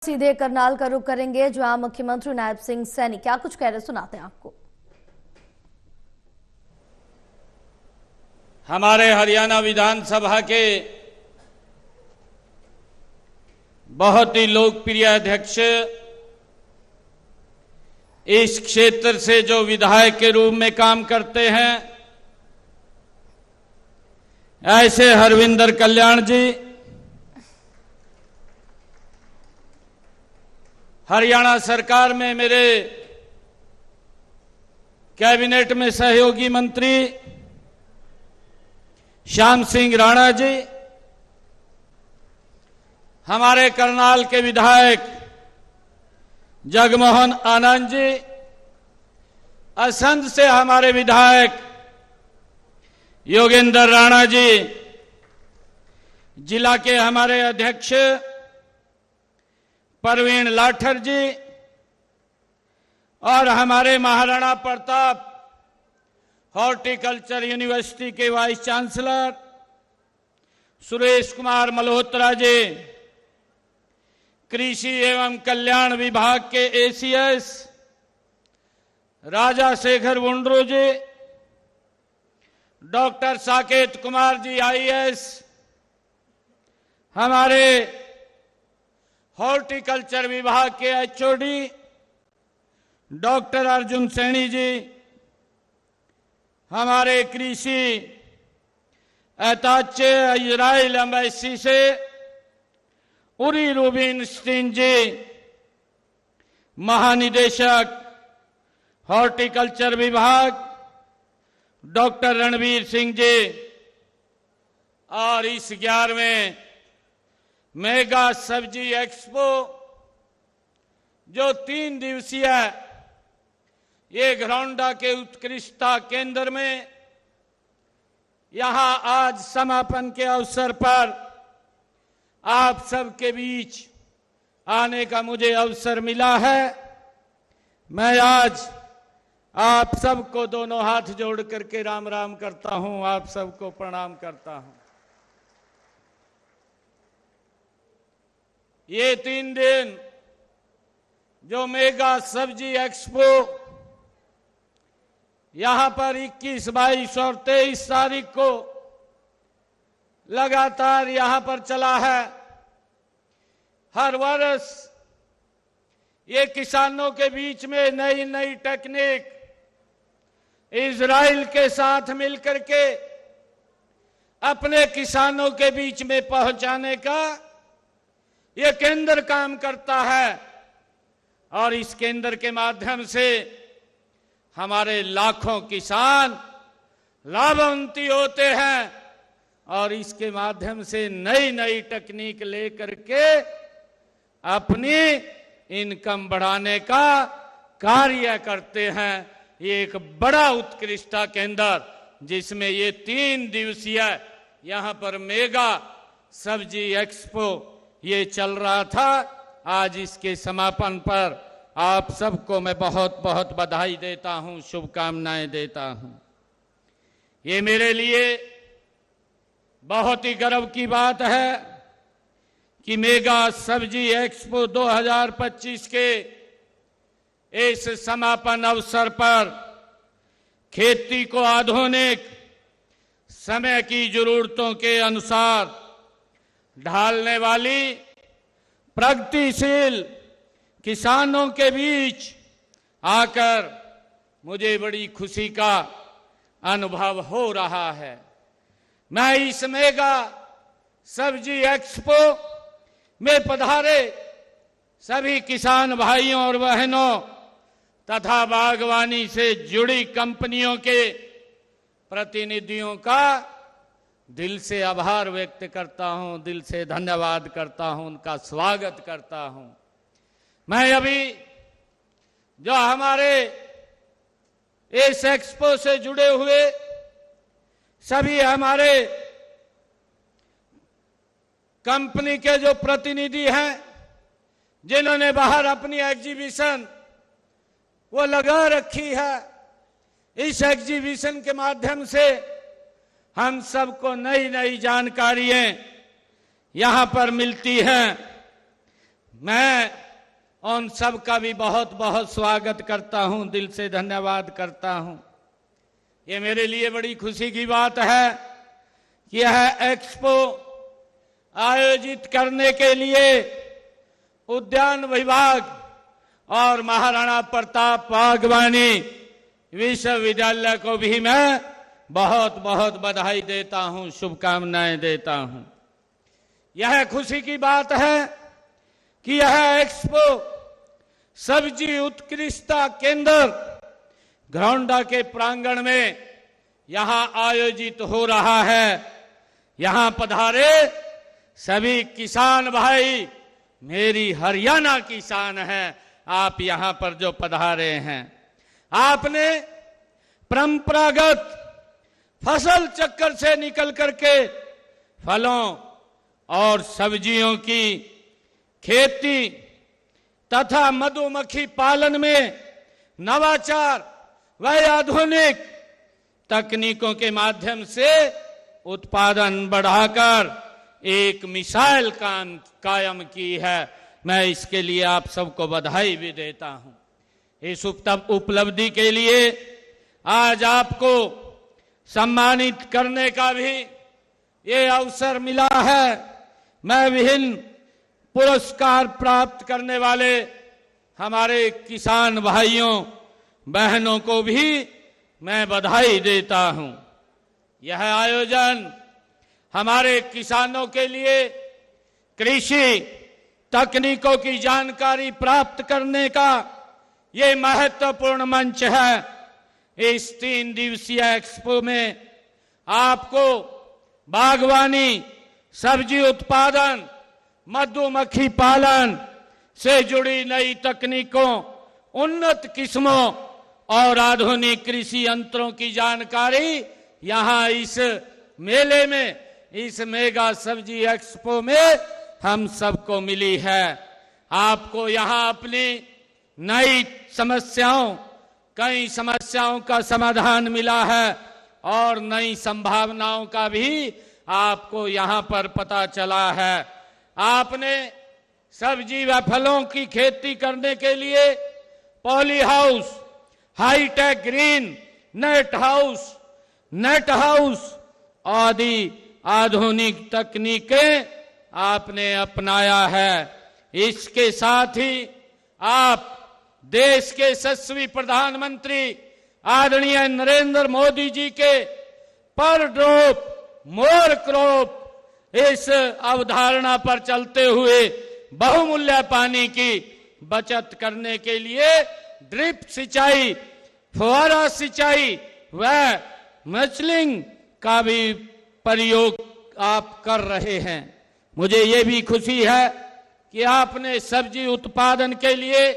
सीधे करनाल का रुख करेंगे, जहां मुख्यमंत्री नायब सिंह सैनी क्या कुछ कह रहे सुनाते हैं आपको। हमारे हरियाणा विधानसभा के बहुत ही लोकप्रिय अध्यक्ष, इस क्षेत्र से जो विधायक के रूप में काम करते हैं, ऐसे हरविंदर कल्याण जी हरियाणा सरकार में मेरे कैबिनेट में सहयोगी मंत्री श्याम सिंह राणा जी, हमारे करनाल के विधायक जगमोहन आनंद जी, असंध से हमारे विधायक योगेंद्र राणा जी, जिला के हमारे अध्यक्ष परवीन लाठर जी और हमारे महाराणा प्रताप हॉर्टिकल्चर यूनिवर्सिटी के वाइस चांसलर सुरेश कुमार मल्होत्रा जी, कृषि एवं कल्याण विभाग के एसीएस राजा शेखर वुंड्रू जी, डॉक्टर साकेत कुमार जी आईएएस, हमारे हॉर्टिकल्चर विभाग के एचओडी डॉक्टर अर्जुन सैनी जी, हमारे कृषि अताचे इजराइल एम्बेसी से उरी रूबिनस्टीन जी, महानिदेशक हॉर्टिकल्चर विभाग डॉक्टर रणवीर सिंह जी, और इस 11वें मेगा सब्जी एक्सपो जो 3 दिवसीय ये घरौंडा के उत्कृष्टता केंद्र में यहां आज समापन के अवसर पर आप सबके बीच आने का मुझे अवसर मिला है। मैं आज आप सबको दोनों हाथ जोड़ करके राम राम करता हूं, आप सबको प्रणाम करता हूं। ये 3 दिन जो मेगा सब्जी एक्सपो यहां पर 21, 22 और 23 तारीख को लगातार यहां पर चला है, हर वर्ष ये किसानों के बीच में नई नई टेक्निक इजराइल के साथ मिलकर के अपने किसानों के बीच में पहुंचाने का ये केंद्र काम करता है, और इस केंद्र के माध्यम से हमारे लाखों किसान लाभान्वित होते हैं और इसके माध्यम से नई नई तकनीक लेकर के अपनी इनकम बढ़ाने का कार्य करते हैं। ये एक बड़ा उत्कृष्टता केंद्र जिसमें ये 3 दिवसीय यहां पर मेगा सब्जी एक्सपो ये चल रहा था। आज इसके समापन पर आप सबको मैं बहुत बहुत बधाई देता हूं, शुभकामनाएं देता हूं। ये मेरे लिए बहुत ही गर्व की बात है कि मेगा सब्जी एक्सपो 2025 के इस समापन अवसर पर खेती को आधुनिक समय की जरूरतों के अनुसार ढालने वाली प्रगतिशील किसानों के बीच आकर मुझे बड़ी खुशी का अनुभव हो रहा है। मैं इस मेगा सब्जी एक्सपो में पधारे सभी किसान भाइयों और बहनों तथा बागवानी से जुड़ी कंपनियों के प्रतिनिधियों का दिल से आभार व्यक्त करता हूं, दिल से धन्यवाद करता हूं, उनका स्वागत करता हूं। मैं अभी जो हमारे इस एक्सपो से जुड़े हुए सभी हमारे कंपनी के जो प्रतिनिधि हैं, जिन्होंने बाहर अपनी एग्जीबिशन वो लगा रखी है, इस एग्जीबिशन के माध्यम से हम सबको नई नई जानकारियां यहां पर मिलती हैं। मैं उन सब का भी बहुत बहुत स्वागत करता हूं, दिल से धन्यवाद करता हूं। ये मेरे लिए बड़ी खुशी की बात है कि यह एक्सपो आयोजित करने के लिए उद्यान विभाग और महाराणा प्रताप बागवानी विश्वविद्यालय को भी मैं बहुत बहुत बधाई देता हूं, शुभकामनाएं देता हूं। यह खुशी की बात है कि यह एक्सपो सब्जी उत्कृष्टता केंद्र घरौंडा के प्रांगण में यहां आयोजित हो रहा है। यहां पधारे सभी किसान भाई, मेरी हरियाणा किसान है, आप यहां पर जो पधारे हैं, आपने परंपरागत फसल चक्कर से निकल करके फलों और सब्जियों की खेती तथा मधुमक्खी पालन में नवाचार व आधुनिक तकनीकों के माध्यम से उत्पादन बढ़ाकर एक मिसाल कायम की है। मैं इसके लिए आप सबको बधाई भी देता हूं। इस उपलब्धि के लिए आज आपको सम्मानित करने का भी ये अवसर मिला है। मैं विभिन्न पुरस्कार प्राप्त करने वाले हमारे किसान भाइयों बहनों को भी मैं बधाई देता हूं। यह आयोजन हमारे किसानों के लिए कृषि तकनीकों की जानकारी प्राप्त करने का ये महत्वपूर्ण मंच है। इस 3 दिवसीय एक्सपो में आपको बागवानी, सब्जी उत्पादन, मधुमक्खी पालन से जुड़ी नई तकनीकों, उन्नत किस्मों और आधुनिक कृषि यंत्रों की जानकारी यहां इस मेले में, इस मेगा सब्जी एक्सपो में हम सबको मिली है। आपको यहां अपनी नई समस्याओं, कई समस्याओं का समाधान मिला है और नई संभावनाओं का भी आपको यहां पर पता चला है। आपने सब्जी व फलों की खेती करने के लिए poly house, high tech green net house आदि आधुनिक तकनीकें आपने अपनाया है। इसके साथ ही आप देश के यशस्वी प्रधानमंत्री आदरणीय नरेंद्र मोदी जी के पर ड्रॉप मोर क्रॉप इस अवधारणा पर चलते हुए बहुमूल्य पानी की बचत करने के लिए ड्रिप सिंचाई, फुहारा सिंचाई व मल्चिंग का भी प्रयोग आप कर रहे हैं। मुझे ये भी खुशी है कि आपने सब्जी उत्पादन के लिए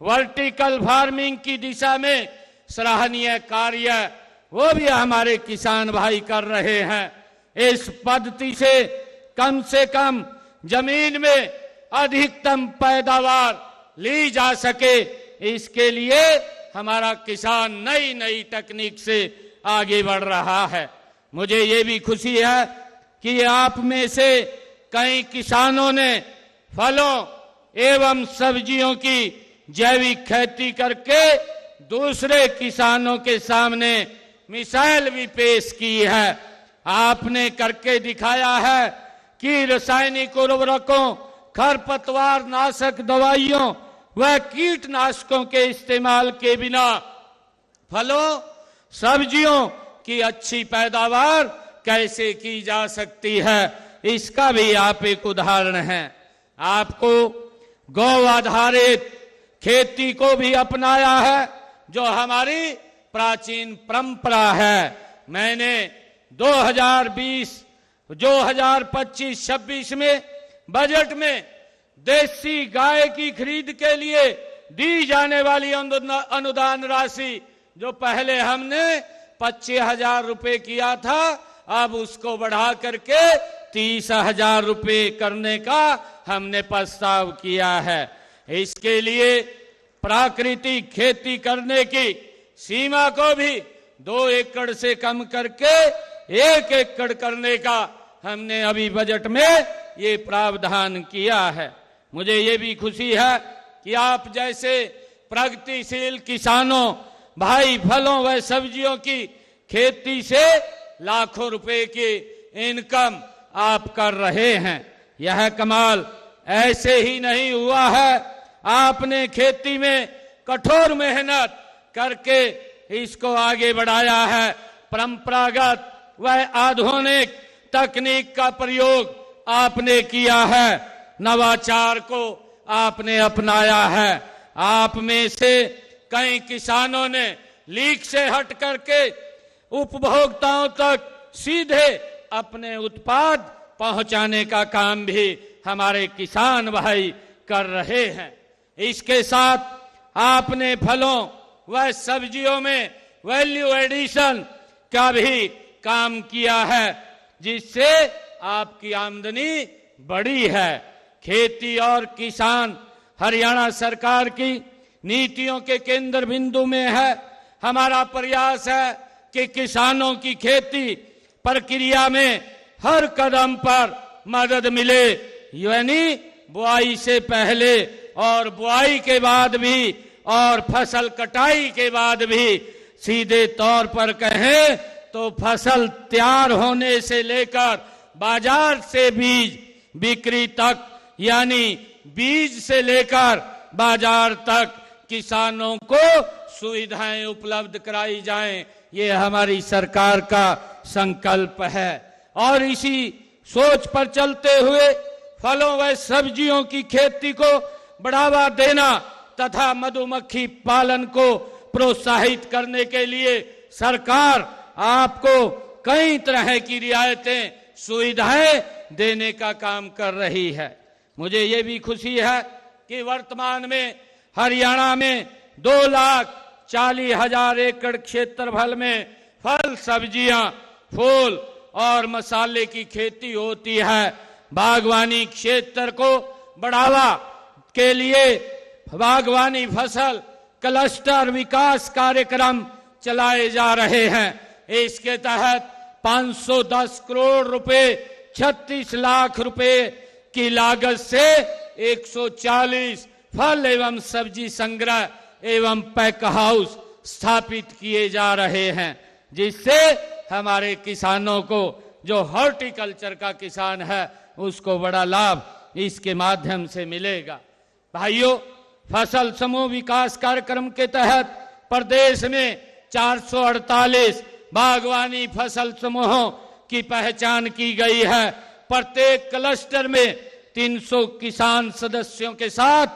वर्टिकल फार्मिंग की दिशा में सराहनीय कार्य वो भी हमारे किसान भाई कर रहे हैं। इस पद्धति से कम जमीन में अधिकतम पैदावार ली जा सके, इसके लिए हमारा किसान नई नई तकनीक से आगे बढ़ रहा है। मुझे ये भी खुशी है कि आप में से कई किसानों ने फलों एवं सब्जियों की जैविक खेती करके दूसरे किसानों के सामने मिसाल भी पेश की है। आपने करके दिखाया है कि रासायनिक उर्वरकों, खरपतवार नाशक दवाइयों व कीटनाशकों के इस्तेमाल के बिना फलों सब्जियों की अच्छी पैदावार कैसे की जा सकती है, इसका भी आप एक उदाहरण हैं। आपको गौ आधारित खेती को भी अपनाया है, जो हमारी प्राचीन परंपरा है। मैंने 2025-26 में बजट में देसी गाय की खरीद के लिए दी जाने वाली अनुदान राशि, जो पहले हमने 25,000 रुपए किया था, अब उसको बढ़ा करके 30,000 रुपए करने का हमने प्रस्ताव किया है। इसके लिए प्राकृतिक खेती करने की सीमा को भी 2 एकड़ से कम करके 1 एकड़ करने का हमने अभी बजट में ये प्रावधान किया है। मुझे ये भी खुशी है कि आप जैसे प्रगतिशील किसानों भाई फलों व सब्जियों की खेती से लाखों रुपए की इनकम आप कर रहे हैं। यह कमाल ऐसे ही नहीं हुआ है, आपने खेती में कठोर मेहनत करके इसको आगे बढ़ाया है। परंपरागत व आधुनिक तकनीक का प्रयोग आपने किया है, नवाचार को आपने अपनाया है। आप में से कई किसानों ने लीक से हट करके उपभोक्ताओं तक सीधे अपने उत्पाद पहुंचाने का काम भी हमारे किसान भाई कर रहे हैं। इसके साथ आपने फलों व सब्जियों में वैल्यू एडिशन का भी काम किया है, जिससे आपकी आमदनी बढ़ी है। खेती और किसान हरियाणा सरकार की नीतियों के केंद्र बिंदु में है। हमारा प्रयास है कि किसानों की खेती प्रक्रिया में हर कदम पर मदद मिले, यानी बुआई से पहले और बुआई के बाद भी और फसल कटाई के बाद भी। सीधे तौर पर कहें तो फसल तैयार होने से लेकर बाजार से बीज बिक्री तक, यानी बीज से लेकर बाजार तक किसानों को सुविधाएं उपलब्ध कराई जाएं, ये हमारी सरकार का संकल्प है। और इसी सोच पर चलते हुए फलों व सब्जियों की खेती को बढ़ावा देना तथा मधुमक्खी पालन को प्रोत्साहित करने के लिए सरकार आपको कई तरह की रियायतें सुविधाएं देने का काम कर रही है। मुझे ये भी खुशी है कि वर्तमान में हरियाणा में 2,40,000 एकड़ क्षेत्रफल में फल सब्जियां फूल और मसाले की खेती होती है। बागवानी क्षेत्र को बढ़ावा के लिए बागवानी फसल क्लस्टर विकास कार्यक्रम चलाए जा रहे हैं। इसके तहत 510 करोड़ रुपए 36 लाख रुपए की लागत से 140 फल एवं सब्जी संग्रह एवं पैक हाउस स्थापित किए जा रहे हैं, जिससे हमारे किसानों को, जो हॉर्टिकल्चर का किसान है, उसको बड़ा लाभ इसके माध्यम से मिलेगा। भाइयों, फसल समूह विकास कार्यक्रम के तहत प्रदेश में 448 बागवानी फसल समूहों की पहचान की गई है। प्रत्येक क्लस्टर में 300 किसान सदस्यों के साथ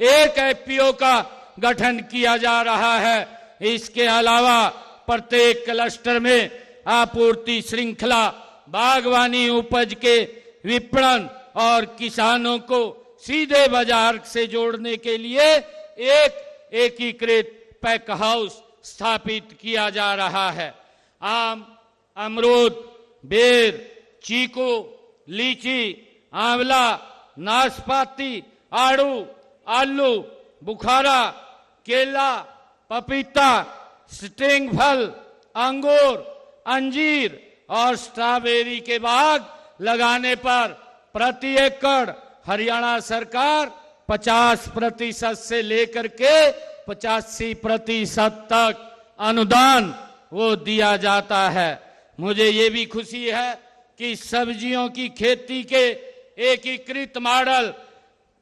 एक एफपीओ का गठन किया जा रहा है। इसके अलावा प्रत्येक क्लस्टर में आपूर्ति श्रृंखला, बागवानी उपज के विपणन और किसानों को सीधे बाजार से जोड़ने के लिए एक एकीकृत पैक हाउस स्थापित किया जा रहा है। आम, अमरूद, बेर, चीकू, लीची, आंवला, नाशपाती, आड़ू, आलू, बुखारा, केला, पपीता, स्ट्रिंग फल, अंगूर, अंजीर और स्ट्रॉबेरी के बाग लगाने पर प्रति एकड़ हरियाणा सरकार 50% से लेकर के 85% तक अनुदान वो दिया जाता है। मुझे ये भी खुशी है कि सब्जियों की खेती के एकीकृत मॉडल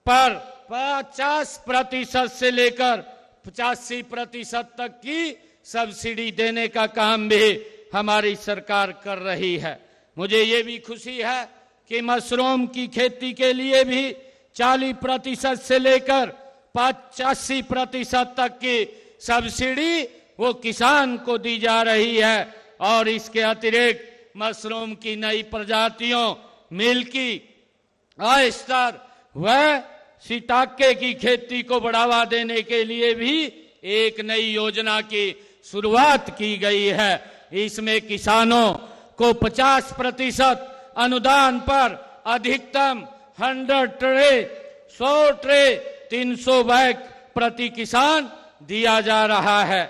पर 50% से लेकर 85% तक की सब्सिडी देने का काम भी हमारी सरकार कर रही है। मुझे ये भी खुशी है कि मशरूम की खेती के लिए भी 40% से लेकर 85% तक की सब्सिडी वो किसान को दी जा रही है। और इसके अतिरिक्त मशरूम की नई प्रजातियों, मिल्की, ऑयस्टर व शिताके की खेती को बढ़ावा देने के लिए भी एक नई योजना की शुरुआत की गई है। इसमें किसानों को 50% अनुदान पर अधिकतम 100 ट्रे, 100 ट्रे, 300 बैग प्रति किसान दिया जा रहा है।